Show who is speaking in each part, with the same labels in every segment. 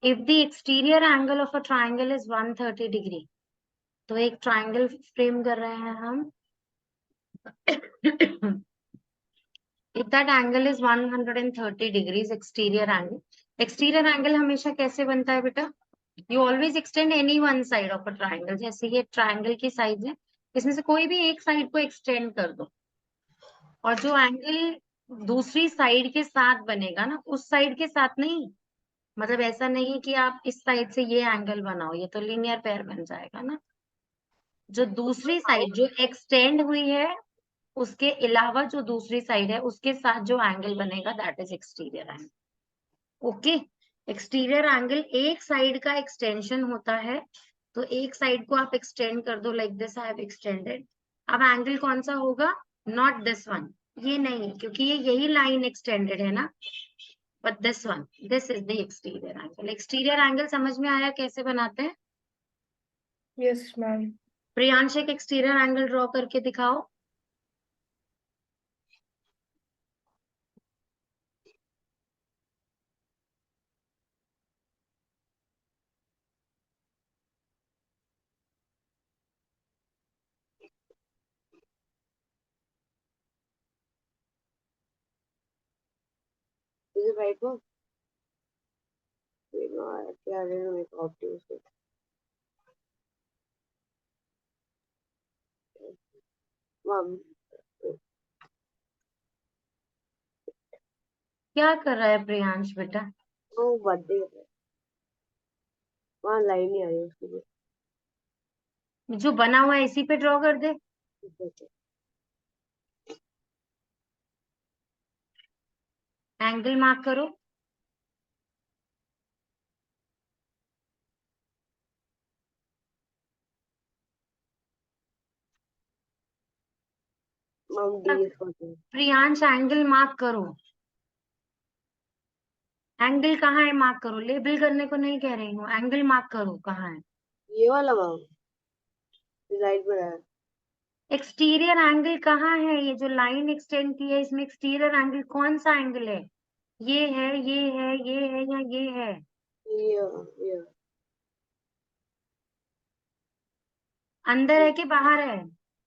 Speaker 1: If the exterior angle of a triangle is 130 degree, तो एक triangle frame कर रहे हैं हम। If that angle is 130 degrees exterior angle हमेशा कैसे बनता है बेटा? You always extend any one side of a triangle. जैसे ये ट्राइंगल की साइड है, इसमें से कोई भी एक साइड को एक्सटेंड कर दो, और जो एंगल दूसरी साइड के साथ बनेगा ना, उस साइड के साथ नहीं। मतलब ऐसा नहीं है कि आप इस साइड से ये एंगल बनाओ, ये तो लीनियर पेयर बन जाएगा ना। जो दूसरी साइड जो एक्सटेंड हुई है, उसके अलावा जो दूसरी साइड है, उसके साथ जो एंगल बनेगा, that is exterior angle. Okay, exterior angle एक साइड का एक्सटेंशन होता है। तो एक साइड को आप एक्सटेंड कर दो, like this I have extended. अब एंगल कौन सा होगा? नॉट दिस वन, ये नहीं, क्योंकि ये यही लाइन एक्सटेंडेड है ना, but this one, this is the exterior angle. Exterior angle समझ में आया कैसे बनाते हैं?
Speaker 2: Yes ma'am.
Speaker 1: प्रियांश एक एक्सटीरियर एंगल ड्रॉ करके दिखाओ।
Speaker 3: Is it right, mom? Wait, no, actually, I didn't make optimistic. Mom,
Speaker 1: क्या कर रहा है प्रियांश बेटा?
Speaker 3: वो बर्थडे है, वहाँ लाइन नहीं आ रही उसके लिए।
Speaker 1: जो बना हुआ है इसी पे ड्रॉ कर दे। एंगल मार्क करो।
Speaker 3: मम डी इसको
Speaker 1: प्रियांश एंगल मार्क करो। एंगल कहाँ है? मार्क करो। लेबल करने को नहीं कह रही हूँ, एंगल मार्क करो कहाँ है।
Speaker 3: ये वाला मम राइट में है।
Speaker 1: एक्सटीरियर एंगल कहाँ है? ये जो लाइन एक्सटेंड की है, इसमें एक्सटीरियर एंगल कौन सा एंगल है? ये है, ये है, ये है, या ये है?
Speaker 3: ये
Speaker 1: अंदर है कि बाहर है?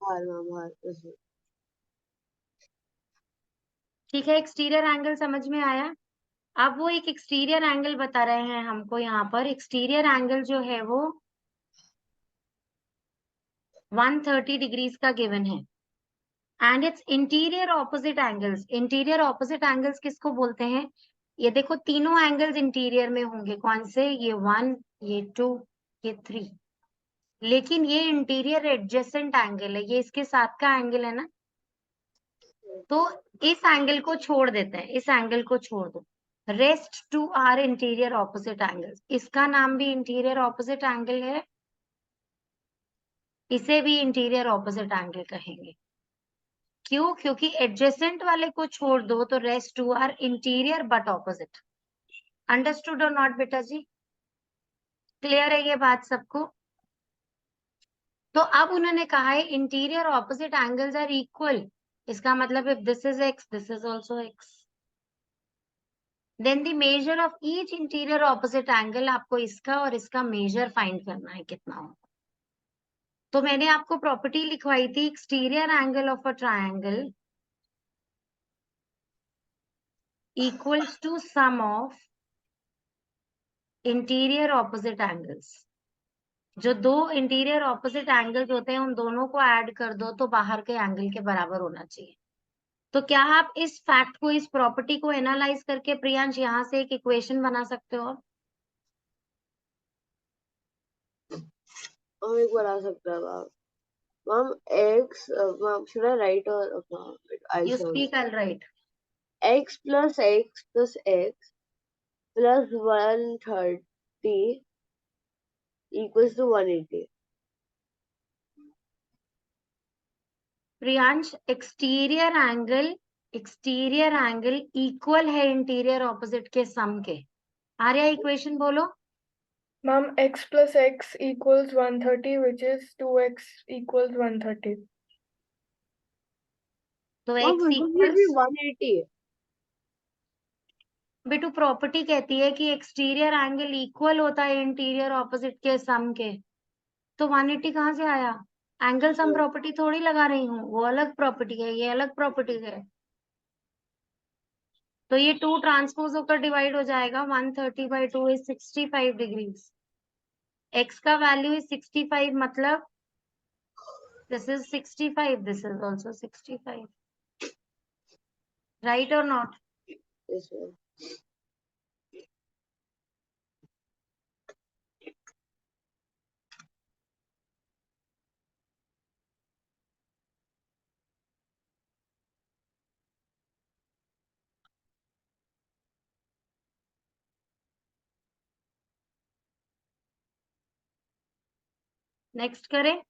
Speaker 3: बाहर मम बाहर इसमें।
Speaker 1: ठीक है, एक्सटीरियर एंगल समझ में आया। अब वो एक एक्सटीरियर एंगल बता रहे हैं हमको यहाँ पर। एक्सटीरियर एंगल जो है वो 130 डिग्रीज का गिवन है, and it's interior opposite angles. Interior opposite angles किसको बोलते हैं? ये देखो, तीनों एंगल्स इंटीरियर में होंगे। कौन से? ये 1, ये 2, ये 3। लेकिन ये इंटीरियर एडजेसेंट एंगल है, ये इसके साथ का एंगल है ना। तो इस एंगल को छोड़ देते हैं, इस एंगल को छोड़ दो। Rest two are interior opposite angles. इसका नाम भी इंटीरियर ऑपोजिट एंगल है, इसे भी इंटीरियर ऑपोजिट एंगल कहेंगे। क्यों? क्योंकि एडजेसेंट वाले को छोड़ दो तो rest two are interior but opposite. Understood और नॉट बेटा जी? क्लियर है ये बात सबको? तो अब उन्होंने कहा है interior opposite angles are equal. इसका मतलब if this is x, this is also x, then the measure of each interior opposite angle, आपको इसका और इसका मेजर फाइंड करना है कितना हो। तो मैंने आपको प्रॉपर्टी लिखवाई थी, exterior angle of a triangle equals to sum of interior opposite angles. जो दो इंटीरियर ऑपोजिट एंगल्स होते हैं, उन दोनों को ऐड कर दो तो बाहर के एंगल के बराबर होना चाहिए। तो क्या आप इस फैक्ट को, इस प्रॉपर्टी को एनालाइज करके प्रियांश यहाँ से एक इक्वेशन बना सकते हो?
Speaker 3: हम एक बार आ सकता है मम। मम एक्स मम should I write or I
Speaker 1: you
Speaker 3: show
Speaker 1: speak, I write.
Speaker 3: x plus x plus x plus 130 equals to 180.
Speaker 1: Priyansh, exterior angle equal है इंटीरियर ऑपोजिट के सम के। आर्या इक्वेशन बोलो।
Speaker 2: Ma'am x plus x equals 130 which is 2x equals 130.
Speaker 1: तो
Speaker 3: Mom,
Speaker 1: x
Speaker 3: it should be
Speaker 1: equals
Speaker 3: 180.
Speaker 1: बेटू property कहती है कि exterior angle equal होता है इंटीरियर ऑपोजिट के सम के, तो 180 कहाँ से आया? एंगल सम प्रॉपर्टी थोड़ी लगा रही हूँ, वो अलग प्रॉपर्टी है, ये अलग प्रॉपर्टी है। तो ये 2 ट्रांसपोज होकर डिवाइड हो जाएगा, 130/2 इज 65 डिग्रीज। x का वैल्यू इज 65, मतलब this is 65, this is also 65, right or not?
Speaker 3: Yes, ma'am.
Speaker 1: Next करें।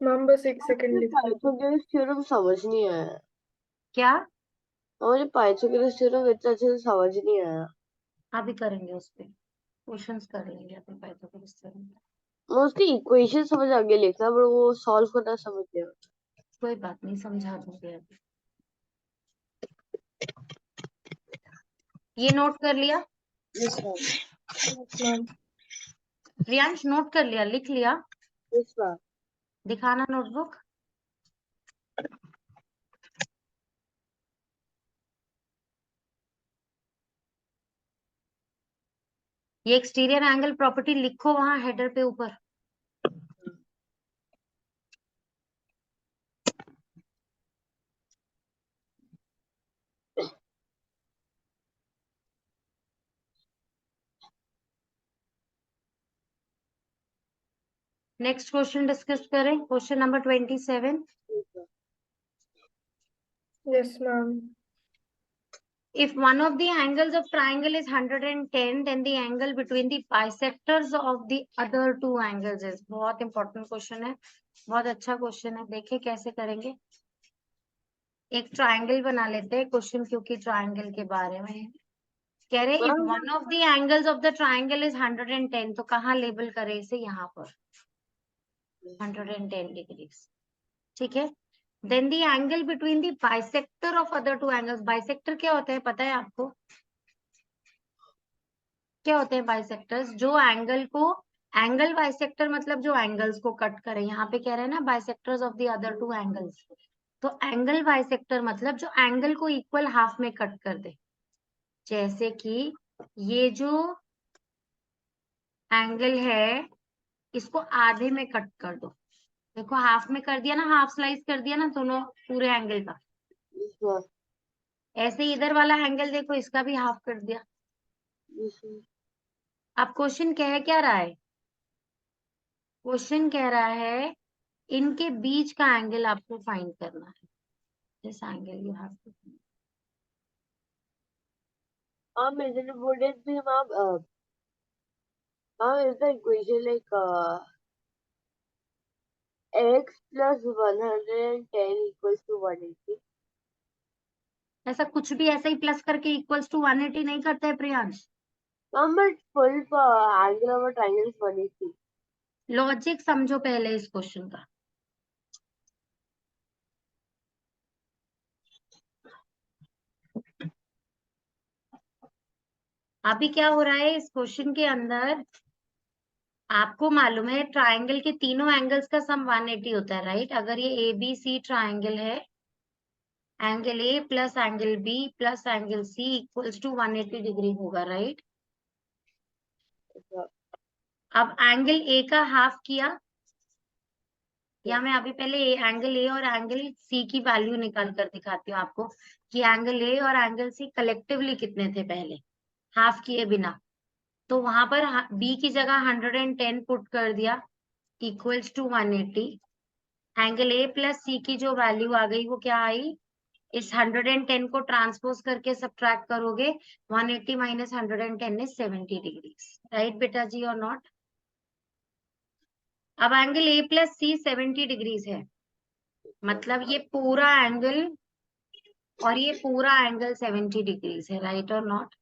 Speaker 2: मैम बस एक सेकंड लिख लीजिए।
Speaker 3: पाइथागोरस थ्योरम समझ नहीं आया।
Speaker 1: क्या?
Speaker 3: मुझे पाइथागोरस थ्योरम इतना अच्छे से समझ नहीं आया।
Speaker 1: अभी करेंगे, उस पे क्वेश्चंस कर लेंगे अपने पाइथागोरस थ्योरम।
Speaker 3: मैं उसकी इक्वेशन समझ आगे लिखना, पर वो सॉल्व करना समझ नहीं आया।
Speaker 1: कोई बात नहीं, समझा दूंगी अभी। ये नोट कर लिया?
Speaker 3: Yes, ma'am.
Speaker 2: Yes, ma'am.
Speaker 1: Priyansh note कर लिया, लिख लिया?
Speaker 3: Yes, ma'am.
Speaker 1: दिखाना नोटबुक। ये एक्सटीरियर एंगल प्रॉपर्टी लिखो वहां हेडर पे ऊपर। नेक्स्ट क्वेश्चन डिस्कस करें, question number 27।
Speaker 2: Yes, ma'am.
Speaker 1: If one of the angles of triangle is 110, then the angle between the bisectors of the other two angles is। बहुत important question है, बहुत अच्छा question है। देखिए कैसे करेंगे। एक ट्राइंगल बना लेते हैं क्वेश्चन, क्योंकि ट्राइंगल के बारे में है। कह रहे if one of the angles of the triangle is 110, तो कहाँ लेबल करें इसे? यहाँ पर 110 डिग्रीज, ठीक है। Then the angle between the bisector of other two angles. Bisector क्या होता है पता है आपको? क्या होते हैं बाइसेक्टर्स? जो एंगल को, एंगल बाइसेक्टर मतलब जो एंगल्स को कट करे। यहाँ पे कह रहे हैं ना bisectors of the other two angles, तो एंगल बाइसेक्टर मतलब जो एंगल को इक्वल हाफ में कट कर दे। जैसे कि ये जो एंगल है, इसको आधे में कट कर दो। देखो हाफ में कर दिया ना, हाफ स्लाइस कर दिया ना दोनों पूरे एंगल का।
Speaker 3: Yes, ma'am.
Speaker 1: ऐसे ही इधर वाला एंगल देखो, इसका भी हाफ कर दिया।
Speaker 3: Yes, ma'am.
Speaker 1: अब क्वेश्चन कह क्या रहा है? क्वेश्चन कह रहा है इनके बीच का एंगल आपको फाइंड करना है। This angle you have to.
Speaker 3: Ma'am, isn't it wouldn't be, ma'am? Ma'am, is the equation like x plus 110 equals to 180?
Speaker 1: ऐसा कुछ भी ऐसा ही प्लस करके इक्वल्स टू 180 नहीं करते हैं Priyansh.
Speaker 3: Ma'am, but full angle of a triangle is 180.
Speaker 1: Logic समझो पहले इस क्वेश्चन का। अभी क्या हो रहा है इस क्वेश्चन के अंदर? आपको मालूम है ट्राइंगल के तीनों एंगल्स का सम 180 होता है, राइट? अगर ये ABC ट्राइंगल है, angle A plus angle B plus angle C equals to 180 degree होगा, राइट? अब एंगल A का हाफ किया, या मैं अभी पहले एंगल A और एंगल C की वैल्यू निकाल कर दिखाती हूँ आपको कि एंगल A और एंगल C कलेक्टिवली कितने थे पहले, हाफ किए बिना। तो वहां पर B की जगह 110 पुट कर दिया equals to 180। Angle A plus C की जो वैल्यू आ गई वो क्या आई? इस 110 को ट्रांसपोज करके सब्ट्रैक्ट करोगे, 180 माइनस 110 इज 70 डिग्री, राइट बेटा जी और नॉट? अब angle A plus C 70 degrees है, मतलब ये पूरा एंगल और ये पूरा एंगल 70 डिग्रीज है, राइट और नॉट?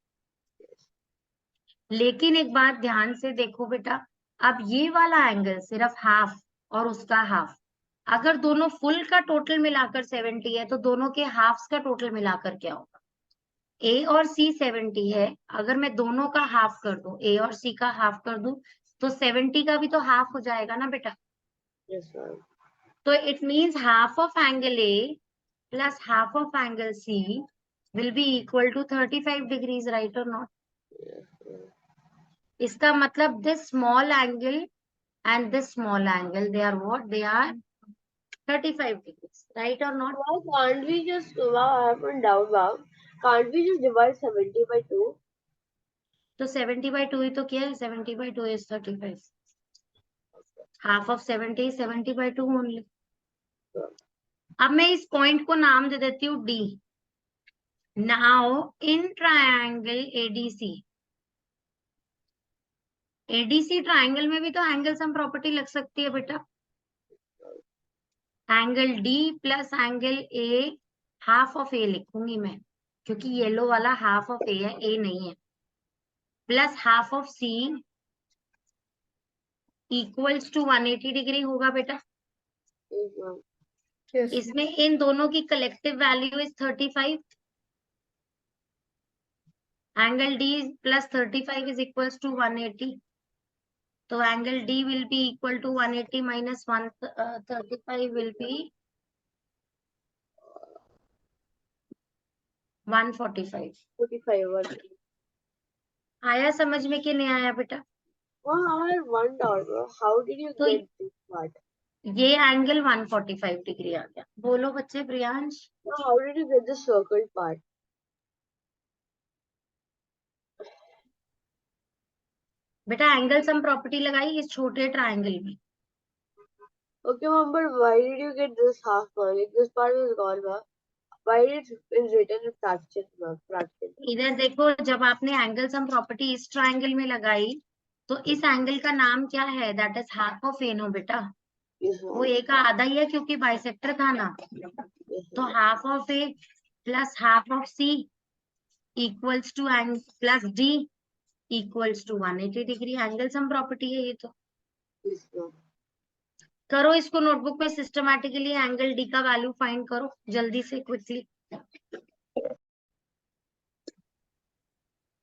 Speaker 1: लेकिन एक बात ध्यान से देखो बेटा, अब ये वाला एंगल सिर्फ हाफ और उसका हाफ, अगर दोनों फुल का टोटल मिलाकर 70 है तो दोनों के हाफ्स का टोटल मिलाकर क्या होगा? ए और सी 70 है, अगर मैं दोनों का हाफ कर दूं, ए और सी का हाफ कर दूं, तो 70 का भी तो हाफ हो जाएगा ना बेटा।
Speaker 3: Yes, ma'am.
Speaker 1: तो it means half of angle A plus half of angle C will be equal to 35 degrees, right और नॉट?
Speaker 3: Yes, ma'am.
Speaker 1: इसका मतलब this small angle and this small angle, they are what? They are 35 degrees, right or not?
Speaker 3: Why can't we just, wow, I have one doubt, ma'am. Can't we just divide 70 by 2?
Speaker 1: तो 70 by 2 ही तो किया है, 70 by 2 is 35. Half of 70 is 70 by 2 only. अब मैं इस point को नाम दे देती हूँ D. Now in triangle ADC, ADC triangle में भी तो एंगल सम प्रॉपर्टी लग सकती है बेटा. Angle D plus angle A, half of A लिखूंगी मैं, क्योंकि येलो वाला हाफ ऑफ A है, A नहीं है, plus half of C equals to 180 degree होगा बेटा.
Speaker 3: Yes, ma'am.
Speaker 2: Yes.
Speaker 1: इसमें इन दोनों की collective value is 35. Angle D plus 35 is equals to 180. तो angle D will be equal to 180 minus 135 will be 145.
Speaker 3: 45. What?
Speaker 1: आया समझ में कि नहीं आया बेटा?
Speaker 3: Well, I had one doubt, ma'am. How did you
Speaker 1: तो
Speaker 3: get this part?
Speaker 1: ये एंगल 145 डिग्री आ गया. बोलो बच्चे. Priyansh,
Speaker 3: Well, how did you get the circled part?
Speaker 1: बेटा एंगल सम प्रॉपर्टी लगाई इस छोटे ट्राइंगल में.
Speaker 3: Okay, ma'am, but why did you get this half, ma'am? Like, this part was gone, ma'am. Why is it written in fraction, ma'am? Fraction.
Speaker 1: इधर देखो, जब आपने angle sum property इस triangle में लगाई तो इस एंगल का नाम क्या है? That is half of A no बेटा.
Speaker 3: Yes,
Speaker 1: वो
Speaker 3: ma'am.
Speaker 1: ए का आधा ही है क्योंकि बाइसेक्टर था ना.
Speaker 3: Yes,
Speaker 1: तो
Speaker 3: ma'am.
Speaker 1: Half of A plus half of C equals to plus D equals to 180 degree. Angle sum property है ये तो.
Speaker 3: Yes, ma'am.
Speaker 1: करो इसको नोटबुक में सिस्टमैटिकली, एंगल डी का वैल्यू फाइंड करो जल्दी से, quickly.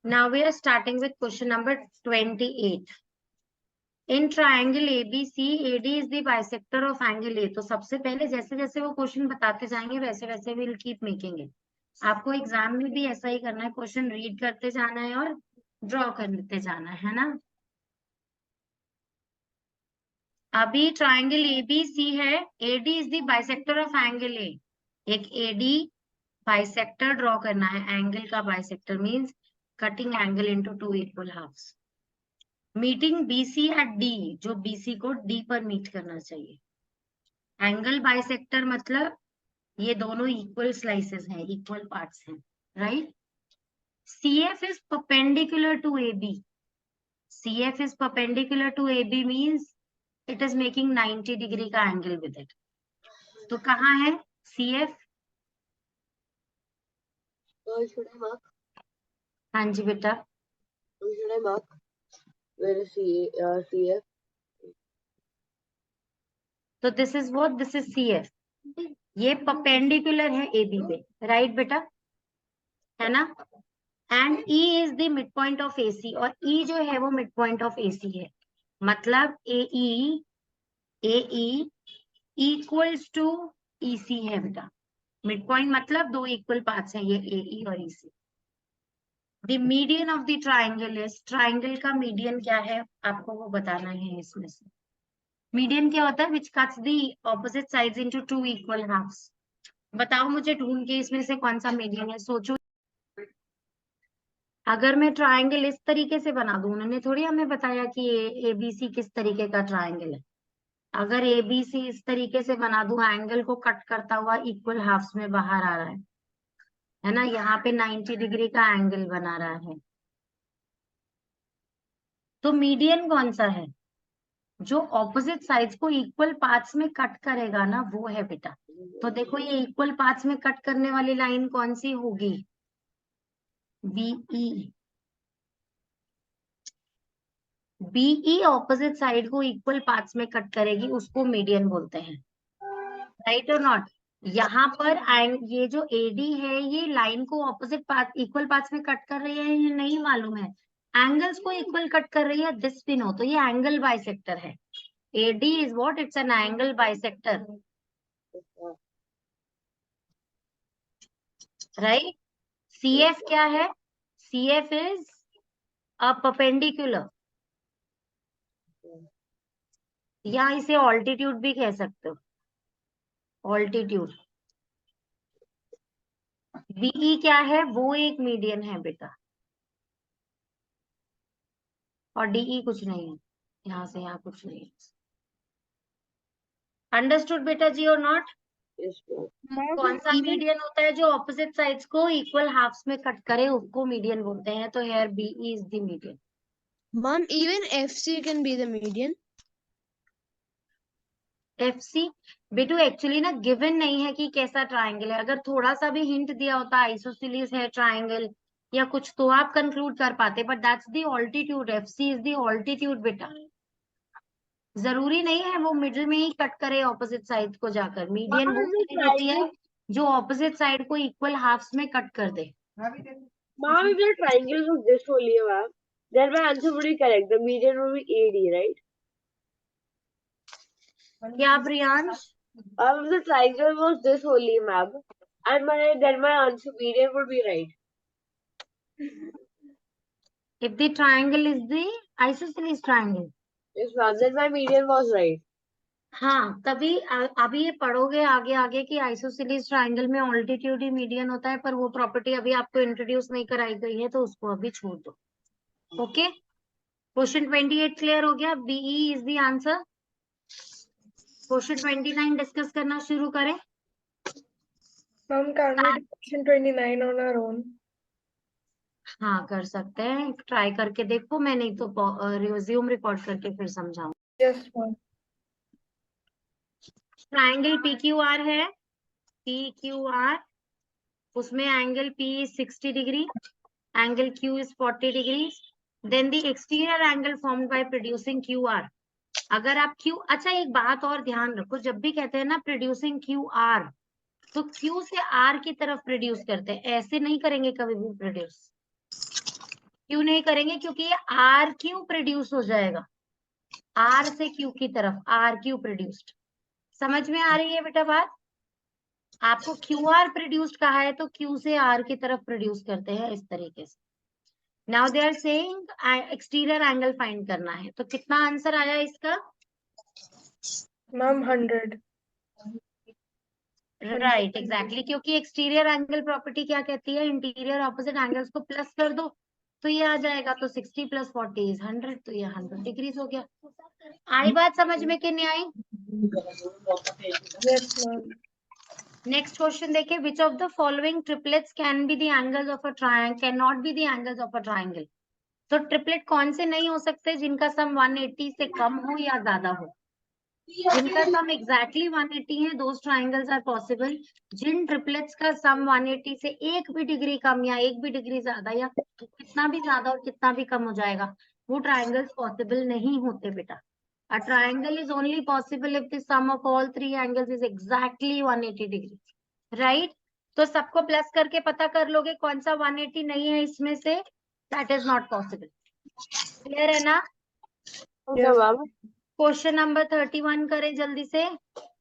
Speaker 1: Now we are starting with question number 28. In triangle ABC, AD is the bisector of angle A. तो सबसे पहले जैसे जैसे वो क्वेश्चन बताते जाएंगे वैसे वैसे we'll keep making it. आपको एग्जाम में भी ऐसा ही करना है, क्वेश्चन रीड करते जाना है और ड्रॉ करते जाना है ना. अभी ट्राइंगल ABC है, AD is the bisector of angle A. एक AD बाइसेक्टर ड्रॉ करना है. एंगल का bisector means cutting angle into two equal halves. Meeting BC at D, जो BC को D पर मीट करना चाहिए. एंगल बाइसेक्टर मतलब ये दोनों इक्वल स्लाइसेस हैं, इक्वल पार्ट्स हैं, right. CF is perpendicular to AB. CF is perpendicular to AB means it is making 90 degree का एंगल विद इट. तो कहाँ है CF?
Speaker 3: Should I mark?
Speaker 1: हाँ जी बेटा.
Speaker 3: Should I mark? Where is CF?
Speaker 1: तो this is what, this is CF. ये perpendicular है AB पे, राइट बेटा, है ना. And E is the mid point of AC, और E जो है वो मिड पॉइंट ऑफ AC है. मतलब AE इक्वल्स टू EC है बेटा. मिड पॉइंट मतलब दो इक्वल पार्ट्स हैं ये AE और EC. The median of the triangle is, triangle का मीडियन क्या है आपको वो बताना है इसमें से. मीडियन क्या होता है? Which cuts the opposite sides into two equal halves. बताओ मुझे ढूंढ के इसमें से कौन सा मीडियन है. सोचो. अगर मैं ट्राइंगल इस तरीके से बना दूं, उन्होंने थोड़ी हमें बताया कि ABC किस तरीके का ट्राइंगल है. अगर ABC इस तरीके से बना दूं, एंगल को कट करता हुआ इक्वल हाफ्स में बाहर आ रहा है ना. यहाँ पे 90 डिग्री का एंगल बना रहा है. तो मीडियन कौन सा है? जो ऑपोजिट साइड्स को इक्वल पार्ट्स में कट करेगा ना, वो है बेटा. तो देखो ये इक्वल पार्ट्स में कट करने वाली लाइन कौन सी होगी? BE. BE ऑपोजिट साइड को इक्वल पार्ट्स में कट करेगी, उसको मीडियन बोलते हैं. राइट और नॉट? यहाँ पर ये जो एडी है ये लाइन को ऑपोजिट पाथ इक्वल पाथ्स में कट कर रही है, ये नहीं मालूम है। एंगल्स को इक्वल कट कर रही है, दिस भी नो, तो ये एंगल बाइसेक्टर है। AD is what? It's an angle bisector, right? CF क्या है? सीएफ इज अ परपेंडिकुलर, या इसे ऑल्टीट्यूड भी कह सकते हो, ऑल्टीट्यूड। बीई क्या है? वो एक मीडियन है बेटा, और डीई कुछ नहीं है, यहाँ से यहाँ कुछ नहीं है। अंडरस्टूड बेटा जी और नॉट?
Speaker 3: Yes, ma'am.
Speaker 2: Ma'am,
Speaker 1: कौन सा
Speaker 2: even
Speaker 1: मीडियन होता है जो ऑपोजिट साइड्स को इक्वल हाफ्स में कट करे, उसको मीडियन बोलते हैं। तो here BE is the median.
Speaker 4: Mom, even FC can be the median.
Speaker 1: FC बेटू एक्चुअली ना गिवन नहीं है कि कैसा ट्राइंगल है। अगर थोड़ा सा भी हिंट दिया होता आइसोसेलेस है ट्राइंगल या कुछ, तो आप कंक्लूड कर पाते, but that's the altitude. FC is the altitude बेटा। जरूरी नहीं है वो मिडिल में ही कट करे ऑपोजिट साइड को जाकर। मीडियन
Speaker 3: Ma'am,
Speaker 1: वो
Speaker 3: if the
Speaker 1: चीज होती है
Speaker 3: triangle,
Speaker 1: जो ऑपोजिट साइड को इक्वल हाफ्स में कट कर दे।
Speaker 3: ma'am, if the triangle was this only, ma'am, then my answer would be correct. The median would be AD, right?
Speaker 1: क्या Priyansh?
Speaker 3: If the triangle was this only, ma'am, and then my answer median would be right.
Speaker 1: If the triangle is the isosceles triangle,
Speaker 3: Yes, ma'am. Then my median was right.
Speaker 1: हाँ तभी अभी ये पढ़ोगे आगे आगे कि isosceles triangle में altitude ही median होता है, पर वो प्रॉपर्टी अभी आपको इंट्रोड्यूस नहीं कराई गई है, तो उसको अभी छोड़ दो। ओके, क्वेश्चन 28 क्लियर हो गया? BE is the answer. Question 29 discuss करना शुरू करें।
Speaker 2: ma'am, can we do question 29 on our own?
Speaker 1: हाँ कर सकते हैं, ट्राई करके देखो। मैं नहीं तो रिज्यूम रिकॉर्ड करके फिर समझाऊं।
Speaker 2: Yes, ma'am.
Speaker 1: Triangle P Q R है, पी क्यू आर, उसमें angle P is 60 degree, angle Q is 40 degrees, then the exterior angle formed by producing QR। अगर आप Q, अच्छा एक बात और ध्यान रखो, जब भी कहते हैं ना प्रोड्यूसिंग QR, तो Q से R की तरफ प्रोड्यूस करते हैं, ऐसे नहीं करेंगे कभी भी प्रोड्यूस। क्यों नहीं करेंगे? क्योंकि ये R क्यों प्रोड्यूस हो जाएगा, R से Q की तरफ, R क्यू प्रोड्यूस्ड। समझ में आ रही है बेटा बात? आपको क्यू आर प्रोड्यूस्ड कहा है तो क्यू से आर की तरफ प्रोड्यूस करते हैं इस तरीके से। Now they are saying exterior angle find करना है, तो कितना आंसर आया इसका?
Speaker 2: Ma'am, 100.
Speaker 1: राइट एग्जैक्टली, क्योंकि एक्सटीरियर एंगल प्रॉपर्टी क्या कहती है, इंटीरियर ऑपोजिट एंगल्स को प्लस कर दो तो ये आ जाएगा, तो 60 + 40 इज 100, तो ये 100 डिग्रीज हो गया। आई बात समझ में कि नहीं आई?
Speaker 2: Yes, ma'am.
Speaker 1: नेक्स्ट क्वेश्चन देखिए, which of the following triplets can be the angles of a triangle, can not be the angles of a triangle. तो ट्रिपलेट कौन से नहीं हो सकते जिनका सम 180 से कम हो या ज्यादा हो? जिनका सम एग्जैक्टली 180 है, दोज ट्राइंगल्स आर पॉसिबल। जिन ट्रिपलेट्स का सम 180 से एक भी डिग्री कम या एक भी डिग्री ज्यादा, या कितना भी ज्यादा और कितना भी कम हो जाएगा, वो ट्राइंगल्स पॉसिबल नहीं होते बेटा। A triangle is only possible if the sum of all three angles is exactly 180 degree, right? तो सबको प्लस करके पता कर लोगे कौन सा 180 नहीं है इसमें से, that is not possible। Clear है ना?
Speaker 3: Okay,
Speaker 2: Yes.
Speaker 3: ma'am.
Speaker 1: Question number 31 करें जल्दी से,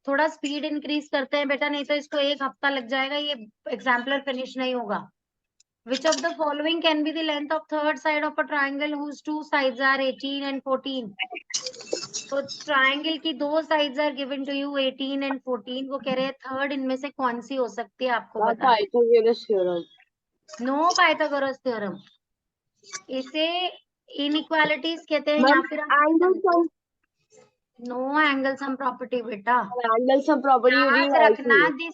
Speaker 1: थोड़ा स्पीड इंक्रीज करते हैं बेटा, नहीं तो इसको एक हफ्ता लग जाएगा, ये एग्जाम्पलर फिनिश नहीं होगा। Which of the following can be the length of third side of a triangle whose two sides are 18 and 14? तो ट्राइंगल की दो sides are given to you 18 and 14, वो कह रहे हैं थर्ड इनमें से कौन सी हो सकती है, आपको
Speaker 3: Ma'am,
Speaker 1: बताना।
Speaker 3: Pythagoras theorem.
Speaker 1: No Pythagoras theorem, इसे इनइक्वालिटीज कहते हैं, या
Speaker 3: Ma'am,
Speaker 1: फिर
Speaker 3: angle sum,
Speaker 1: no angle sum property बेटा।
Speaker 3: angle sum property would be
Speaker 1: याद रखना,
Speaker 3: also.
Speaker 1: The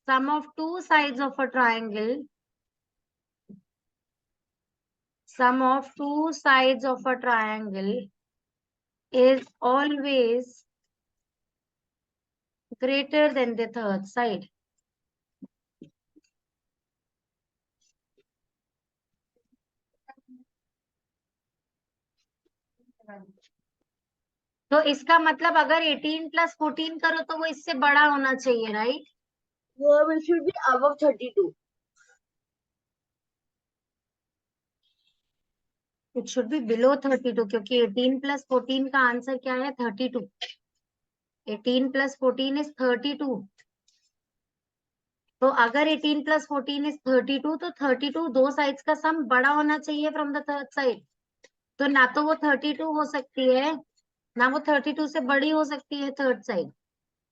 Speaker 1: sum of two sides of a triangle, sum of two sides of a triangle is always greater than the third side। तो इसका मतलब अगर 18 + 14 करो तो वो इससे बड़ा होना चाहिए, right?
Speaker 3: it should be above 32.
Speaker 1: It should be below 32 क्योंकि 18 + 14 का आंसर क्या है? 32. 18 + 14 इज 32. तो अगर 18 + 14 इज 32 तो 32 दो साइड्स का सम बड़ा होना चाहिए फ्रॉम द थर्ड साइड. तो ना तो वो 32 हो सकती है, ना वो 32 से बड़ी हो सकती है थर्ड साइड.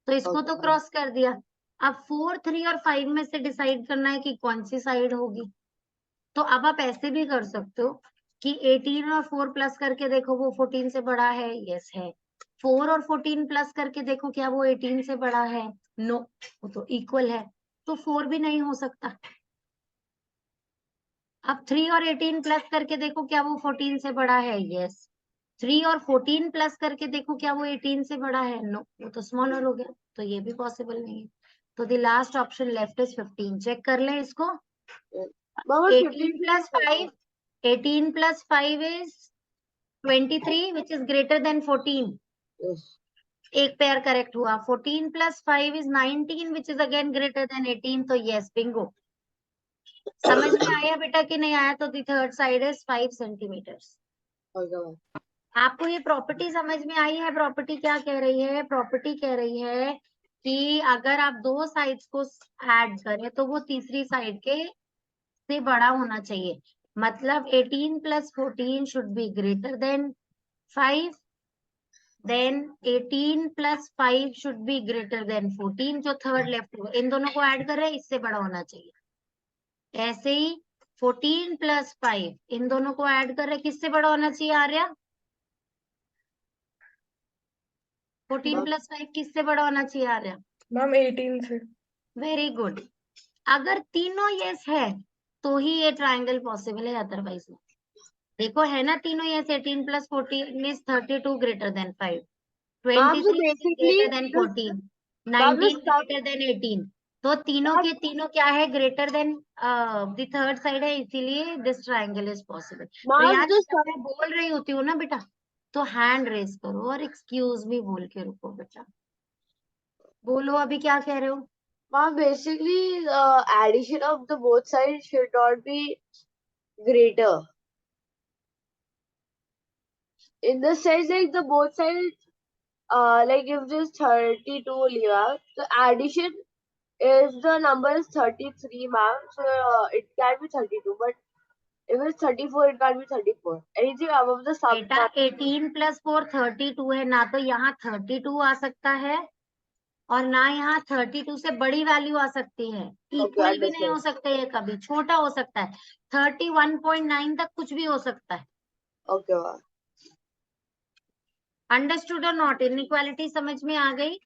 Speaker 1: तो इसको तो
Speaker 3: Okay.
Speaker 1: क्रॉस कर दिया. अब 4, 3 और 5 में से डिसाइड करना है कि कौन सी साइड होगी. तो अब आप ऐसे भी कर सकते हो कि 18 और 4 प्लस करके देखो वो 14 से बड़ा है. यस है. 4 और 14 प्लस करके देखो क्या वो 18 से बड़ा है? नो, वो तो इक्वल है. तो 4 भी नहीं हो सकता. अब 3 और 18 प्लस करके देखो क्या वो 14 से बड़ा है? यस. 3 और 14 प्लस करके देखो क्या वो 18 से बड़ा है? नो, वो तो स्मॉलर हो गया. तो ये भी पॉसिबल नहीं है. तो the last option left is 15. Check कर लें इसको.
Speaker 3: Mama,
Speaker 1: 18 + 5 18 + 5 is 23 which is greater than 14.
Speaker 3: Yes.
Speaker 1: एक पेयर करेक्ट हुआ. 14 + 5 is 19 which is again greater than 18. तो यस, बिंगो. समझ में आया बेटा कि नहीं आया? तो the third side is 5 centimetres.
Speaker 3: Okay, ma'am.
Speaker 1: आपको ये प्रॉपर्टी समझ में आई है? प्रॉपर्टी क्या कह रही है? प्रॉपर्टी कह रही है कि अगर आप दो साइड्स को ऐड करें तो वो तीसरी साइड के से बड़ा होना चाहिए. मतलब 18 + 14 शुड बी ग्रेटर देन 5. देन 18 + 5 शुड बी ग्रेटर देन 14. जो थर्ड लेफ्ट होगा इन दोनों को ऐड कर रहे हैं, इससे बड़ा होना चाहिए. ऐसे ही 14 + 5 इन दोनों को ऐड कर रहे हैं, किससे बड़ा होना चाहिए आर्या? 14 + 5 किससे बड़ा होना चाहिए आर्या?
Speaker 2: मैम 18 से.
Speaker 1: Very good. अगर तीनों यस है तो ही ये ट्रायंगल पॉसिबल है, अदरवाइज नहीं. देखो है ना तीनों yes. 18 + 14 is 32 greater than 5.
Speaker 3: Ma'am, so
Speaker 1: 23 is
Speaker 3: basically,
Speaker 1: greater than 14.
Speaker 3: ma'am,
Speaker 1: 19 greater than 18. तो तीनों के तीनों क्या है? Greater than the third side है, इसीलिए this triangle is possible.
Speaker 3: ma'am,
Speaker 1: Priyansh, जब मैं बोल रही होती हूँ ना बेटा तो हैंड रेज करो और एक्सक्यूज मी बोल के रुको बेटा. बोलो अभी क्या कह रहे हो?
Speaker 3: ma'am, basically, the addition of the both sides should not be greater. In the sense, like the both sides, like if this 32 only, ma'am, the addition is the number is 33, ma'am. So it can be 32, but if it's 34, it can't be 34. Anything above the sum.
Speaker 1: बेटा 18 + 4 32 है ना. तो यहाँ 32 आ सकता है और ना यहाँ 32 से बड़ी वैल्यू आ सकती है. इक्वल भी नहीं हो सकते है, कभी छोटा हो सकता है. 31.9 तक कुछ भी हो सकता है.
Speaker 3: Okay, ma'am.
Speaker 1: अंडरस्टूड और नॉट? इनइक्वालिटी समझ में आ गई?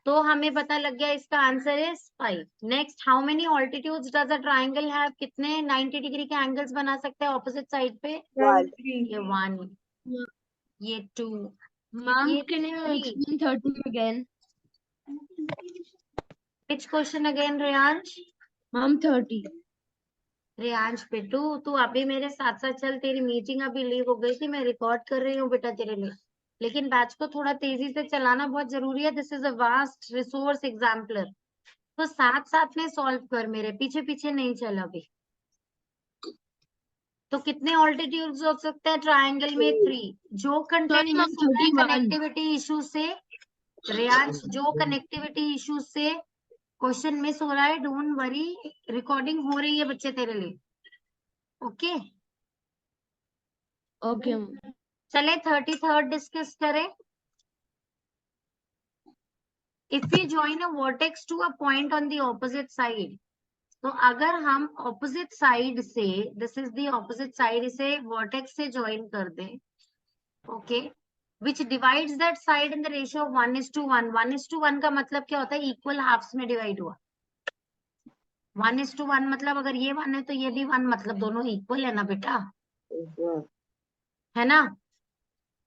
Speaker 1: तो हमें पता लग गया इसका answer is 5. Next, how many altitudes does a triangle have? कितने 90 डिग्री के एंगल्स बना सकते हैं ऑपोजिट साइड पे?
Speaker 2: Ma'am
Speaker 3: One.
Speaker 2: 3.
Speaker 1: ये 1, ये 2,
Speaker 4: Ma'am,
Speaker 1: ये
Speaker 4: can you
Speaker 1: 3.
Speaker 4: explain 30 again?
Speaker 1: Which question again, Reyansh?
Speaker 4: Ma'am, 30.
Speaker 1: Riyansh बेटू, तू अभी मेरे साथ साथ चल. तेरी मीटिंग अभी लीव हो गई थी, मैं रिकॉर्ड कर रही हूँ बेटा तेरे लिए. लेकिन बैच को थोड़ा तेजी से चलाना बहुत जरूरी है. This is a vast resource exemplar. तो साथ साथ में सॉल्व कर, मेरे पीछे पीछे नहीं चल अभी. तो कितने ऑल्टीट्यूड्स हो सकते हैं ट्रायंगल में? 3. जो कंटेंट
Speaker 4: Sorry,
Speaker 1: में
Speaker 4: ma'am, 31.
Speaker 1: कनेक्टिविटी इशू से, रियांश जो कनेक्टिविटी इशू से क्वेश्चन मिस हो रहा है, डोंट वरी, रिकॉर्डिंग हो रही है बच्चे तेरे लिए. Okay
Speaker 4: Okay, ma'am.
Speaker 1: चले 33rd डिस्कस करें. If we join a vertex to a point on the opposite side, तो अगर हम ऑपोजिट साइड से, this is the opposite side, इसे वर्टेक्स से ज्वाइन कर दें, okay, which divides that side in the ratio of 1:1. 1:1 का मतलब क्या होता है? इक्वल हाफ्स में डिवाइड हुआ. 1:1 मतलब अगर ये 1 है तो ये भी 1, मतलब दोनों इक्वल है ना बेटा, है ना?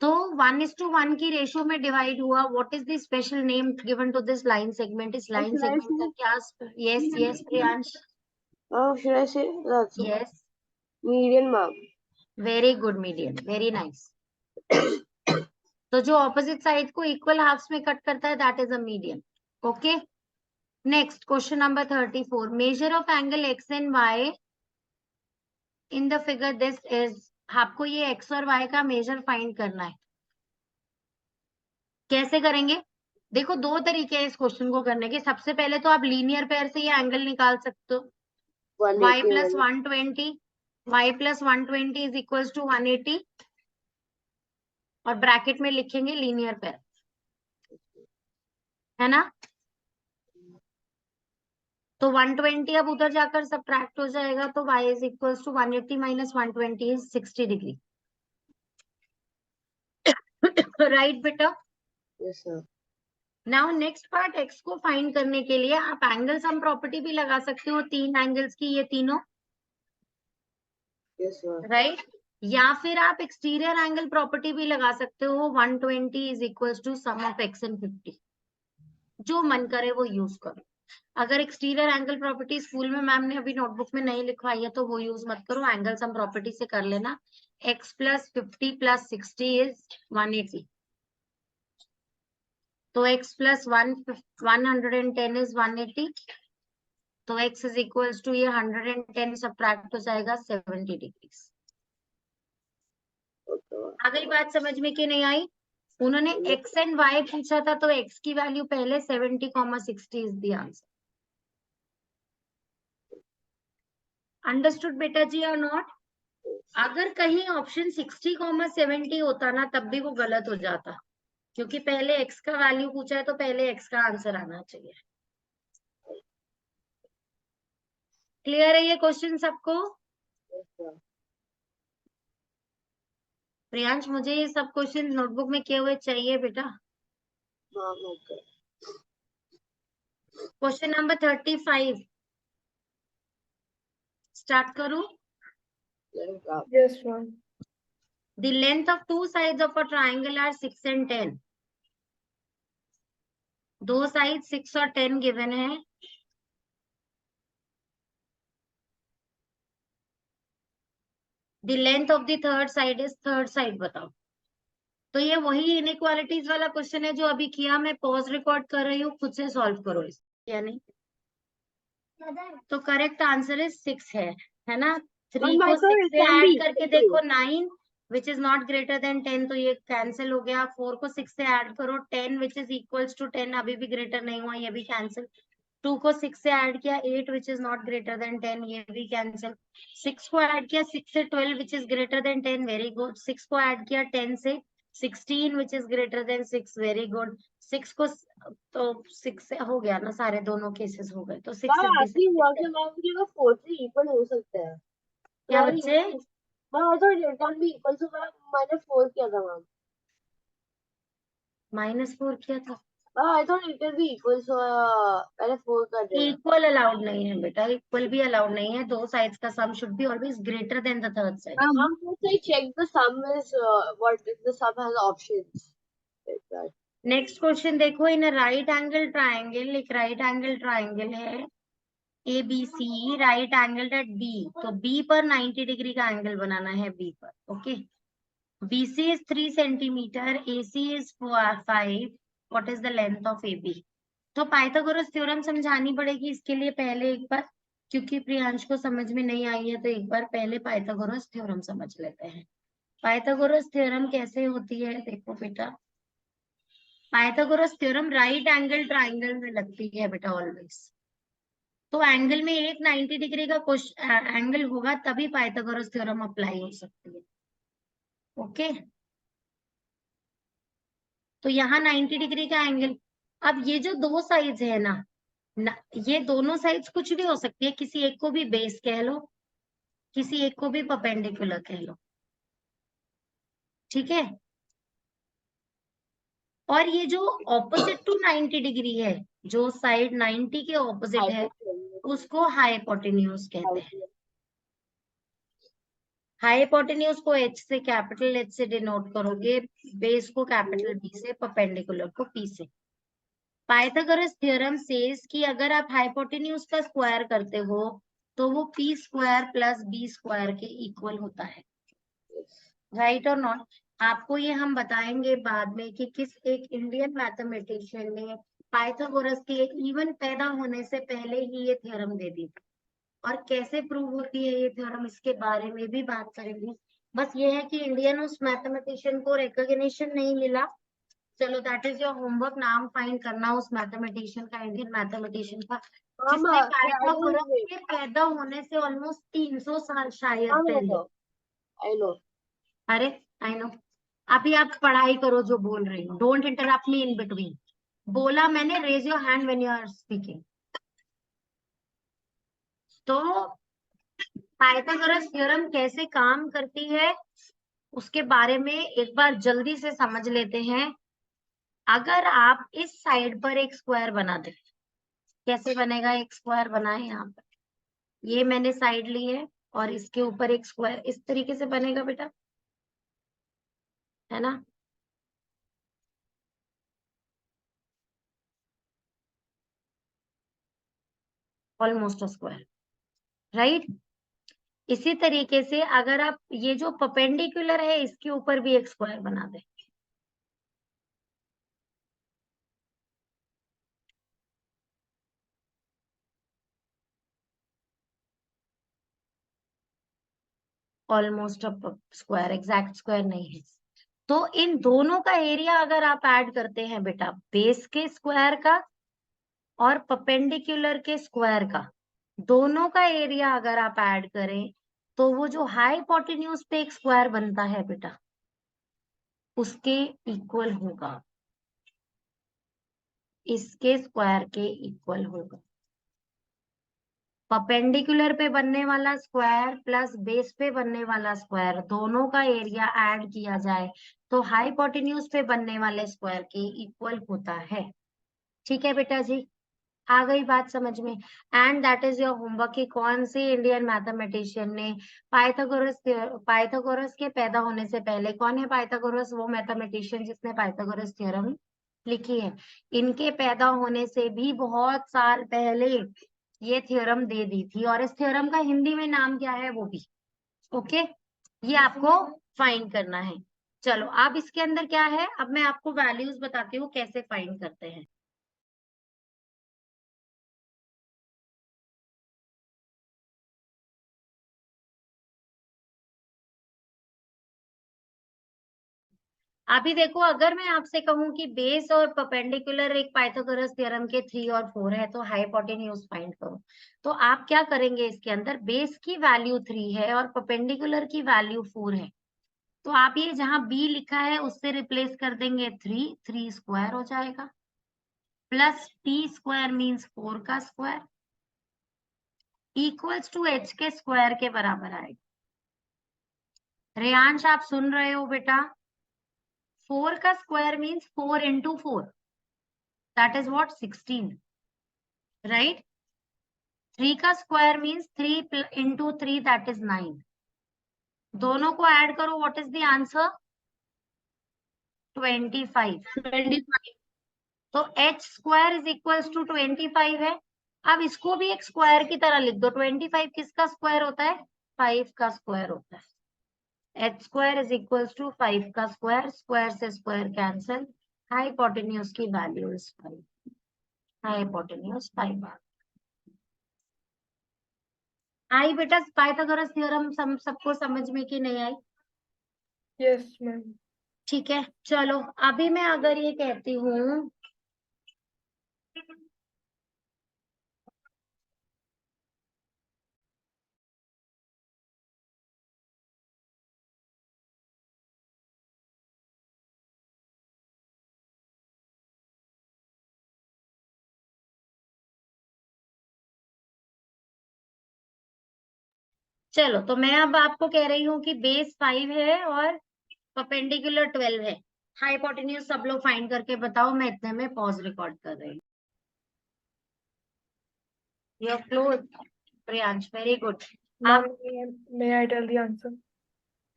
Speaker 1: तो 1:1 की रेशियो में डिवाइड हुआ. What is the special name given to this line segment? इस लाइन सेगमेंट का क्या? Yes yes Priyansh,
Speaker 3: Oh, should I say that's
Speaker 1: यस,
Speaker 3: median, ma'am?
Speaker 1: Very good, median, very nice. तो जो ऑपोजिट साइड को इक्वल हाफ्स में cut करता है that is a median. Okay, next question number 34. Measure of angle x and y in the figure this is. आपको ये x और Y का मेजर फाइंड करना है. कैसे करेंगे? देखो दो तरीके हैं इस क्वेश्चन को करने के. सबसे पहले तो आप लीनियर पेयर से ये एंगल निकाल सकते हो. y
Speaker 3: 180
Speaker 1: plus 120, y plus 120 is equals to 180 और ब्रैकेट में लिखेंगे लीनियर पेयर, है ना. तो 120 अब उधर जाकर सब्ट्रैक्ट हो जाएगा तो y is equals to 180 minus 120 is 60 degree. Right बेटा.
Speaker 3: Yes, sir.
Speaker 1: Now next part x को फाइंड करने के लिए आप एंगल सम प्रॉपर्टी भी लगा सकते हो. तीन एंगल्स की ये तीनों,
Speaker 3: Yes, sir.
Speaker 1: राइट. या फिर आप एक्सटीरियर एंगल प्रॉपर्टी भी लगा सकते हो. 120 is equals to sum of x and 50. जो मन करे वो यूज करो. अगर एक्सटीरियर एंगल प्रॉपर्टी स्कूल में मैम ने अभी नोटबुक में नहीं लिखवाई है तो वो यूज मत करो. एंगल सम प्रॉपर्टी से कर लेना. x plus 50 plus 60 is 180. तो x प्लस 110 इज 180. तो x इज इक्वल्स टू ये 110 सब्ट्रैक्ट हो जाएगा 70 डिग्री. आ गई बात समझ में कि नहीं आई? उन्होंने x एंड y पूछा था तो x की वैल्यू पहले 70,60 इज द आंसर. अंडरस्टूड बेटा जी और नॉट? अगर कहीं ऑप्शन 60,70 होता ना तब भी वो गलत हो जाता, क्योंकि पहले x का वैल्यू पूछा है तो पहले x का आंसर आना चाहिए. क्लियर है ये क्वेश्चन सबको?
Speaker 3: Yes, sir.
Speaker 1: प्रियांश मुझे ये सब क्वेश्चन नोटबुक में किए हुए चाहिए बेटा.
Speaker 3: हाँ, okay.
Speaker 1: क्वेश्चन नंबर 35 स्टार्ट करूं.
Speaker 3: Yes, sir.
Speaker 2: Yes, ma'am.
Speaker 1: The length of two sides of a triangle are 6 and 10. दो साइड 6 और 10 गिवन है. The length of the third side is third side बताओ. तो ये वही इनइक्वालिटीज वाला क्वेश्चन है जो अभी किया. मैं पॉज रिकॉर्ड कर रही हूँ, खुद से सॉल्व करो इस, या नहीं. तो करेक्ट आंसर इज 6 है ना. 3
Speaker 3: But
Speaker 1: को
Speaker 3: I thought
Speaker 1: 6
Speaker 3: it
Speaker 1: से
Speaker 3: can
Speaker 1: ऐड
Speaker 3: be
Speaker 1: करके
Speaker 3: equal to.
Speaker 1: देखो 9 which is not greater than 10 तो ये कैंसिल हो गया. 4 को 6 से ऐड करो 10 विच इज इक्वल्स टू 10 अभी भी ग्रेटर नहीं हुआ, ये भी कैंसिल. 2 को 6 से ऐड किया 8 which is not greater than 10, ये भी कैंसिल. 6 को ऐड किया 6 से 12 which is greater than 10, very good. 6 को ऐड किया 10 से 16 which is greater than 6, very good. 6 को तो 6 से हो गया ना, सारे दोनों केसेस हो गए. तो 6
Speaker 3: मैम
Speaker 1: इज
Speaker 3: आपकी हुआ कि मैम मुझे वो 4 से इक्वल हो सकता है.
Speaker 1: क्या
Speaker 3: मैम
Speaker 1: बच्चे?
Speaker 3: I thought it can be equal to ma'am मैंने 4 किया था मैम.
Speaker 1: -4 किया था.
Speaker 3: I thought it can be equal so मैंने 4 कर दिया.
Speaker 1: इक्वल अलाउड नहीं है बेटा, इक्वल भी अलाउड नहीं है. दो साइड्स का sum should be always greater than the third side.
Speaker 3: Ma'am, once I check the sum is what if the sum has options like that.
Speaker 1: Next question देखो. In right angle triangle, एक right angle triangle है ABC, right angle at B. तो B पर 90 degree का angle बनाना है B पर. Okay, BC is 3 centimetre, AC is 5. What is the length of AB? तो Pythagoras theorem समझानी पड़ेगी इसके लिए पहले एक बार, क्योंकि प्रियांश को समझ में नहीं आई है तो एक बार पहले पाइथागोरस थ्योरम समझ लेते हैं. पाइथागोरस थ्योरम कैसे होती है देखो बेटा. Pythagoras theorem right angle triangle में लगती है बेटा ऑलवेज. तो एंगल में एक 90 डिग्री का एंगल होगा तभी पाइथागोरस थ्योरम अप्लाई हो सकती है. ओके, तो यहाँ 90 डिग्री का एंगल. अब ये जो दो साइड्स है ना, ये दोनों साइड्स कुछ भी हो सकती है. किसी एक को भी बेस कह लो, किसी एक को भी परपेंडिकुलर कह लो, ठीक है. और ये जो ऑपोजिट टू 90 डिग्री है, जो साइड 90 के ऑपोजिट है, उसको हाइपोटेन्यूज कहते हैं. हाइपोटेन्यूज को H से, कैपिटल H से डिनोट करोगे, बेस को कैपिटल B से, परपेंडिकुलर को P से. पाइथागोरस थ्योरम सेज कि अगर आप हाइपोटेन्यूज का स्क्वायर करते हो तो वो P square plus B square के इक्वल होता है. राइट और नॉट? आपको ये हम बताएंगे बाद में कि किस एक इंडियन मैथमेटिशियन ने पाइथागोरस के इवन पैदा होने से पहले ही ये थ्योरम दे दी थी, और कैसे प्रूव होती है ये थ्योरम, इसके बारे में भी बात करेंगे। बस ये है कि इंडियन उस मैथमेटिशियन को रिकॉग्निशन नहीं मिला। चलो दैट इज योर होमवर्क, नाम फाइंड करना उस मैथमेटिशियन का, इंडियन मैथमेटिशियन का,
Speaker 3: मैम
Speaker 1: जिसने
Speaker 3: आई नो
Speaker 1: पाइथागोरस के पैदा होने से ऑलमोस्ट 300 साल शायद पहले।
Speaker 3: I know.
Speaker 1: अरे आई नो, अभी आप पढ़ाई करो जो बोल रही हो, don't interrupt me in between. बोला मैंने raise your hand when you are speaking. तो पाइथागोरस थ्योरम कैसे काम करती है उसके बारे में एक बार जल्दी से समझ लेते हैं। अगर आप इस साइड पर एक स्क्वायर बना दे, कैसे बनेगा? एक स्क्वायर बनाए यहाँ पर, ये मैंने साइड ली है और इसके ऊपर एक स्क्वायर इस तरीके से बनेगा बेटा, है ना? Almost a square, right? इसी तरीके से अगर आप ये जो परपेंडिकुलर है इसके ऊपर भी एक स्क्वायर बना दे, almost a square, exact square नहीं है। तो इन दोनों का एरिया अगर आप ऐड करते हैं बेटा, बेस के स्क्वायर का और परपेंडिकुलर के स्क्वायर का, दोनों का एरिया अगर आप ऐड करें तो वो जो हाइपोटेन्यूज पे एक स्क्वायर बनता है बेटा, उसके इक्वल होगा, इसके स्क्वायर के इक्वल होगा। परपेंडिकुलर पे बनने वाला स्क्वायर प्लस बेस पे बनने वाला स्क्वायर, दोनों का एरिया ऐड किया जाए तो हाइपोटेन्यूज पे बनने वाले स्क्वायर के इक्वल होता है। ठीक है बेटा जी, आ गई बात समझ में? And that is your homework कि कौन सी इंडियन मैथमेटिशियन ने पाइथागोरस के पैदा होने से पहले, कौन है पाइथागोरस? वो मैथमेटिशियन जिसने पाइथागोरस थ्योरम लिखी है। इनके पैदा होने से भी बहुत साल पहले ये थ्योरम दे दी थी, और इस थ्योरम का हिंदी में नाम क्या है वो भी, ओके, ये आपको फाइंड करना है। चलो अब इसके अंदर क्या है, अब मैं आपको वैल्यूज बताती हूँ कैसे फाइंड करते हैं। अभी देखो, अगर मैं आपसे कहूं कि बेस और परपेंडिकुलर एक पाइथागोरस थ्योरम के 3 और 4 है तो हाइपोटेन्यूज फाइंड करो, तो आप क्या करेंगे? इसके अंदर बेस की वैल्यू 3 है और परपेंडिकुलर की वैल्यू 4 है, तो आप ये जहां बी लिखा है उससे रिप्लेस कर देंगे 3, 3 स्क्वायर हो जाएगा, प्लस टी स्क्वायर मीन्स 4 का स्क्वायर, इक्वल्स टू एच के स्क्वायर के बराबर आएगा। रेयांश आप सुन रहे हो बेटा? 4 का square means 4 into 4, that is what 16, right? 3 का square means 3 into 3, that is 9। दोनों को ऐड करो, व्हाट इज द आंसर? 25।
Speaker 3: 25।
Speaker 1: तो H square is equals to 25 है। अब इसको भी एक स्क्वायर की तरह लिख दो, 25 किसका स्क्वायर होता है? 5 का स्क्वायर होता है। H square is equals to 5 का स्क्वायर, स्क्वायर से स्क्वायर कैंसल, हाइपोटेन्यूज की वैल्यू इज 5, हाइपोटेन्यूज 5 आई बेटा। पाइथागोरस थ्योरम सबको समझ में कि नहीं आई?
Speaker 2: Yes, ma'am.
Speaker 1: ठीक है, चलो अभी मैं अगर ये कहती हूँ चलो, तो मैं अब आपको कह रही हूँ कि बेस 5 है और परपेंडिकुलर 12 है, हाइपोटेन्यूज सब लोग फाइंड करके बताओ, मैं इतने में पॉज रिकॉर्ड कर रही हूँ। Your close Priyansh, very good.
Speaker 2: Ma'am,
Speaker 1: आप
Speaker 2: may I tell the answer?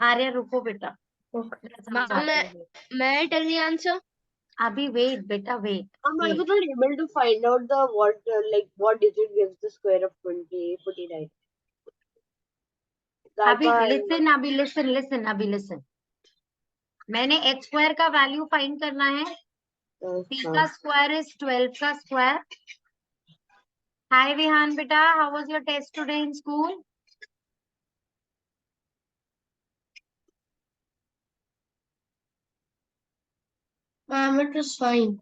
Speaker 1: आर्य रुको बेटा,
Speaker 2: Okay.
Speaker 1: मैं समझाती हूँ।
Speaker 4: May I tell the answer?
Speaker 1: अभी वेट बेटा, wait
Speaker 3: I was not able to find out the what digit gives the square of 49. That's
Speaker 1: अभी
Speaker 3: why
Speaker 1: listen, अभी लिसन, अभी लिसन। मैंने h स्क्वायर का वैल्यू फाइंड करना है.
Speaker 3: Yes,
Speaker 1: p
Speaker 3: ma'am.
Speaker 1: का स्क्वायर इज 12 का स्क्वायर. हाय विहान बेटा, how was your test today in school?
Speaker 5: Ma'am, it was fine.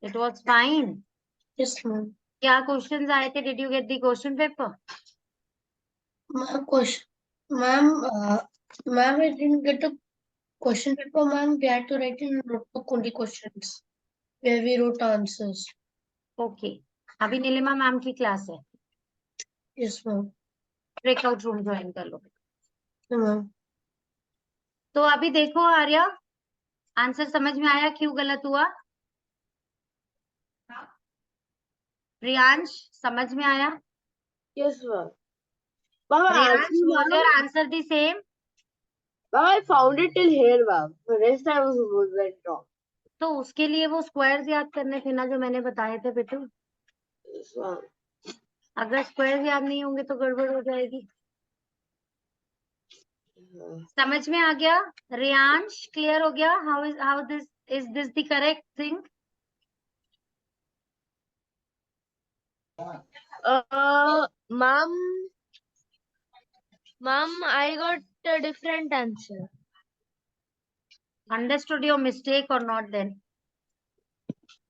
Speaker 1: It was fine.
Speaker 5: Yes, ma'am.
Speaker 1: क्या क्वेश्चंस आए थे? Did you get the question paper?
Speaker 5: Ma'am, question. Ma'am, I didn't get the question paper, ma'am. We had to write in notebook only questions where we wrote answers.
Speaker 1: Okay. अभी Nilima ma'am की class है.
Speaker 5: Yes, ma'am.
Speaker 1: Breakout room join कर लो.
Speaker 5: Yeah, ma'am.
Speaker 1: तो अभी देखो Arya, answer समझ में आया क्यों गलत हुआ? प्रियांश समझ में आया?
Speaker 3: Yes, ma'am. Ma'am,
Speaker 1: Priyansh,
Speaker 3: actually,
Speaker 1: was
Speaker 3: ma'am,
Speaker 1: your answer the same?
Speaker 3: ma'am, I found it till here, ma'am. The rest I was went wrong.
Speaker 1: तो उसके लिए वो स्क्वायर्स याद करने थे ना जो मैंने बताए थे बेटू.
Speaker 3: Yes, ma'am.
Speaker 1: अगर स्क्वायर्स याद नहीं होंगे तो गड़बड़ हो जाएगी. समझ में आ गया? रियांश क्लियर हो गया? How this is this the correct thing?
Speaker 4: Ma'am, I got a different answer.
Speaker 1: Understood your mistake or not? Then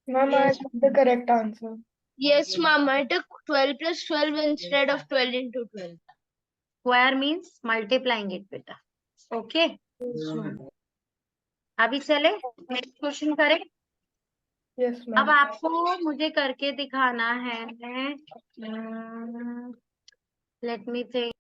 Speaker 2: Ma'am, I got the correct answer.
Speaker 4: Yes, ma'am, I took 12 plus 12 instead of 12 into 12.
Speaker 1: Square means multiplying it बेटा. Okay.
Speaker 2: Yes, ma'am.
Speaker 1: अभी चले next question करें.
Speaker 2: Yes,
Speaker 1: अब
Speaker 2: ma'am.
Speaker 1: आपको मुझे करके दिखाना है. Let me think.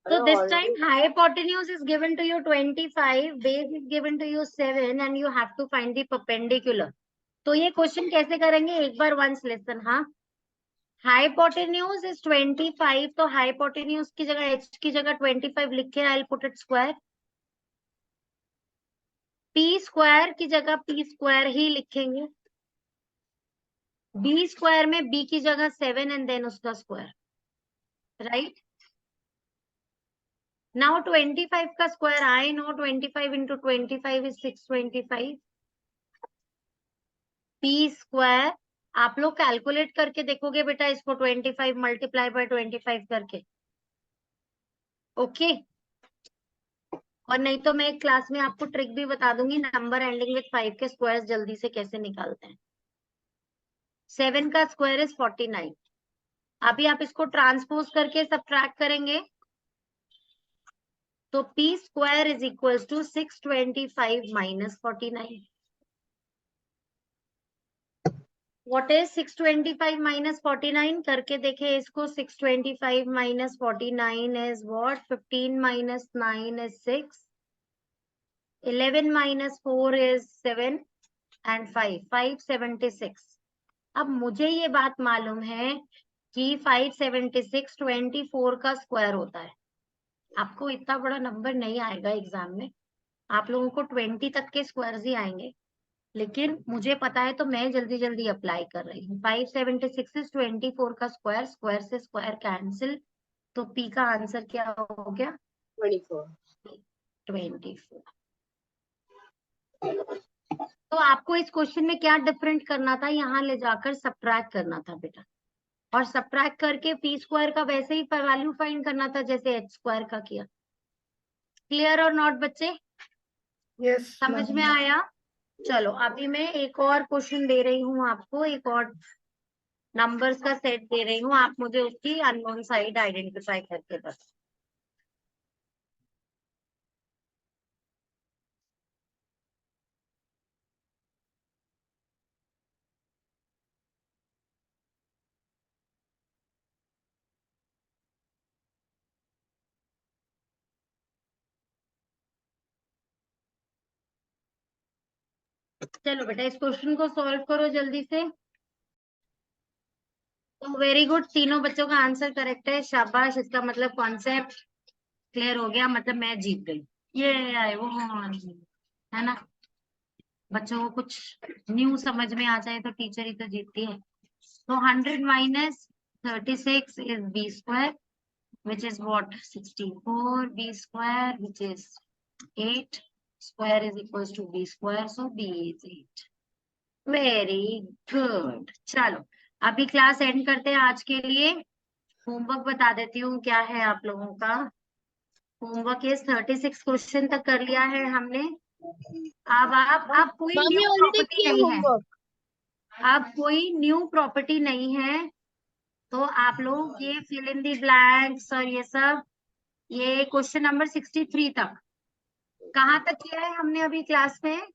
Speaker 1: So this time hypotenuse is given to you 25, base is given to you 7 and you have to find the perpendicular. तो ये क्वेश्चन कैसे करेंगे एक बार वंस लिसन. हाँ, हाइपोटेन्यूज इज 25, तो हाइपोटेन्यूज की जगह h की जगह 25 लिखे. I will put it square. p square की जगह p स्क्वायर ही लिखेंगे. b स्क्वायर में b की जगह 7 एंड देन उसका स्क्वायर. राइट. Now 25 का square, I know 25 into 25 is 625. P square आप लोग कैलकुलेट करके देखोगे बेटा इसको 25 मल्टीप्लाई बाय 25 करके. ओके. और नहीं तो मैं एक क्लास में आपको ट्रिक भी बता दूंगी, नंबर एंडिंग विथ 5 के स्क्वायर्स जल्दी से कैसे निकालते हैं. 7 का स्क्वायर इज 49. अभी आप इसको ट्रांसपोज करके सब्ट्रैक्ट करेंगे तो p square is equal to 625 minus 49. What is 625 minus 49? करके देखे इसको. 625 minus 49 is what? 15 minus 9 is 6. 11 minus 4 is 7 and 5. 576. अब मुझे ये बात मालूम है कि 576 24 का स्क्वायर होता है. आपको इतना बड़ा नंबर नहीं आएगा एग्जाम में. आप लोगों को 20 तक के स्क्वायर्स ही आएंगे. लेकिन मुझे पता है तो मैं जल्दी जल्दी अप्लाई कर रही हूँ. 576 इज 24 का स्क्वायर. स्क्वायर से स्क्वायर कैंसिल. तो p का आंसर क्या हो गया?
Speaker 3: 24.
Speaker 1: 24. तो आपको इस क्वेश्चन में क्या डिफरेंट करना था? यहाँ ले जाकर सब्ट्रैक्ट करना था बेटा. और सब्ट्रैक्ट करके p स्क्वायर का वैसे ही वैल्यू फाइंड करना था जैसे h स्क्वायर का किया. क्लियर और नॉट बच्चे?
Speaker 2: Yes,
Speaker 1: समझ
Speaker 2: ma'am.
Speaker 1: में आया? चलो अभी मैं एक और क्वेश्चन दे रही हूँ आपको. एक और नंबर्स का सेट दे रही हूँ. आप मुझे उसकी अननोन साइड आइडेंटिफाई करके बस. चलो बेटा इस क्वेश्चन को सॉल्व करो जल्दी से. तो वेरी गुड, तीनों बच्चों का आंसर करेक्ट है, शाबाश। इसका मतलब कॉन्सेप्ट क्लियर हो गया, मतलब मैं जीत गई। ये आई वो है ना, बच्चों को कुछ न्यू समझ में आ जाए तो टीचर ही तो जीतती है। तो 100 minus 36 is b square, which is what? 64. b square, which is 8. Square is equals to b square, so b is 8. Very good. चलो अभी क्लास एंड करते हैं आज के लिए। होमवर्क बता देती हूँ क्या है आप लोगों का। होमवर्क इज 36 क्वेश्चन तक कर लिया है हमने। अब कोई
Speaker 4: Ma'am,
Speaker 1: new
Speaker 4: you already
Speaker 1: property
Speaker 4: gave
Speaker 1: नहीं है,
Speaker 4: homework.
Speaker 1: अब कोई न्यू प्रॉपर्टी नहीं है, तो आप लोग ये फिल इन दी ब्लैंक्स और ये सब, ये क्वेश्चन नंबर 63 तक कहाँ तक किया है हमने अभी क्लास में?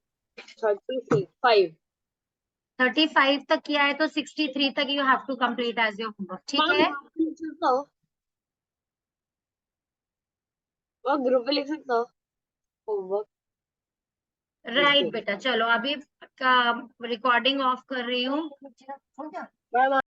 Speaker 3: 35।
Speaker 1: 35 तक किया है, तो 63 तक you have to complete as your homework, ठीक है?
Speaker 3: ग्रुप पे लिख सकता हो होमवर्क।
Speaker 1: राइट बेटा, चलो अभी रिकॉर्डिंग ऑफ कर रही हूँ।
Speaker 3: मैम